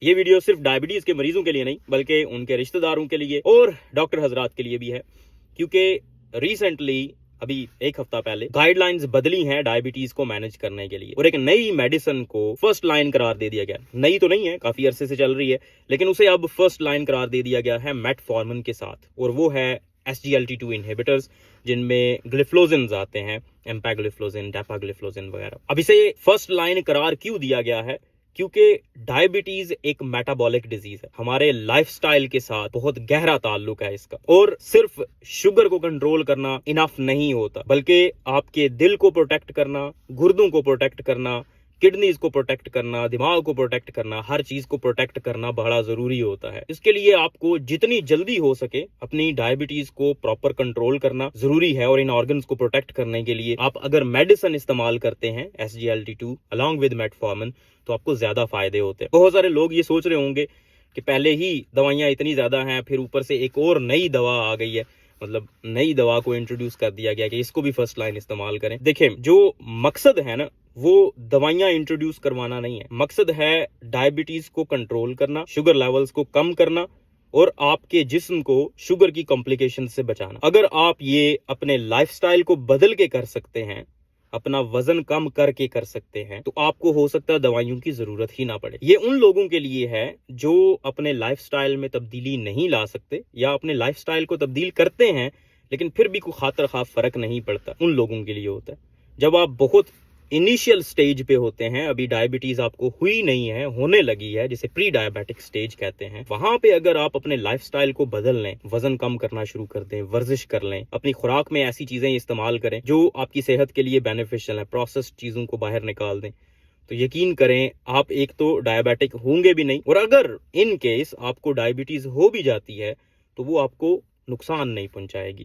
ये वीडियो सिर्फ डायबिटीज के मरीजों के लिए नहीं बल्कि उनके रिश्तेदारों के लिए और डॉक्टर हजरात के लिए भी है, क्योंकि रिसेंटली अभी एक हफ्ता पहले गाइडलाइंस बदली हैं डायबिटीज को मैनेज करने के लिए और एक नई मेडिसिन को फर्स्ट लाइन करार दे दिया गया। नई तो नहीं है, काफी अरसे से चल रही है, लेकिन उसे अब फर्स्ट लाइन करार दे दिया गया है मेटफॉर्मिन के साथ, और वो है SGLT2 इनहिबिटर्स, जिनमें ग्लिफ्लोजिन आते हैं, एम्पाग्लिफ्लोजिन, डेपाग्लिफ्लोजिन वगैरह। अब इसे फर्स्ट लाइन करार क्यों दिया गया है? क्योंकि डायबिटीज एक मेटाबॉलिक डिजीज है, हमारे लाइफस्टाइल के साथ बहुत गहरा ताल्लुक है इसका, और सिर्फ शुगर को कंट्रोल करना इनफ नहीं होता, बल्कि आपके दिल को प्रोटेक्ट करना, गुर्दों को प्रोटेक्ट करना, किडनीज को प्रोटेक्ट करना, दिमाग को प्रोटेक्ट करना, हर चीज को प्रोटेक्ट करना बड़ा जरूरी होता है। इसके लिए आपको जितनी जल्दी हो सके अपनी डायबिटीज को प्रॉपर कंट्रोल करना जरूरी है, और इन ऑर्गन्स को प्रोटेक्ट करने के लिए आप अगर मेडिसिन इस्तेमाल करते हैं SGLT2 अलॉन्ग विद मेटफॉर्मिन तो आपको ज्यादा फायदे होते हैं। बहुत सारे लोग ये सोच रहे होंगे कि पहले ही दवाइयां इतनी ज्यादा हैं, फिर ऊपर से एक और नई दवा आ गई है, मतलब नई दवा को इंट्रोड्यूस कर दिया गया कि इसको भी फर्स्ट लाइन इस्तेमाल करें। देखिए, जो मकसद है ना, वो दवाइयां इंट्रोड्यूस करवाना नहीं है, मकसद है डायबिटीज को कंट्रोल करना, शुगर लेवल्स को कम करना और आपके जिस्म को शुगर की कॉम्प्लिकेशन से बचाना। अगर आप ये अपने लाइफस्टाइल को बदल के कर सकते हैं, अपना वजन कम करके कर सकते हैं, तो आपको हो सकता है दवाइयों की जरूरत ही ना पड़े। ये उन लोगों के लिए है जो अपने लाइफस्टाइल में तब्दीली नहीं ला सकते या अपने लाइफस्टाइल को तब्दील करते हैं लेकिन फिर भी कोई खातर खा फर्क नहीं पड़ता, उन लोगों के लिए होता है। जब आप बहुत इनिशियल स्टेज पे होते हैं, अभी डायबिटीज आपको हुई नहीं है, होने लगी है, जिसे प्री डायबिटिक स्टेज कहते हैं, वहां पे अगर आप अपने लाइफस्टाइल को बदल लें, वजन कम करना शुरू कर दें, वर्जिश कर लें, अपनी खुराक में ऐसी चीजें इस्तेमाल करें जो आपकी सेहत के लिए बेनिफिशियल है, प्रोसेस्ड चीजों को बाहर निकाल दें, तो यकीन करें आप एक तो डायबिटिक होंगे भी नहीं, और अगर इन केस आपको डायबिटीज हो भी जाती है तो वो आपको नुकसान नहीं पहुंचाएगी।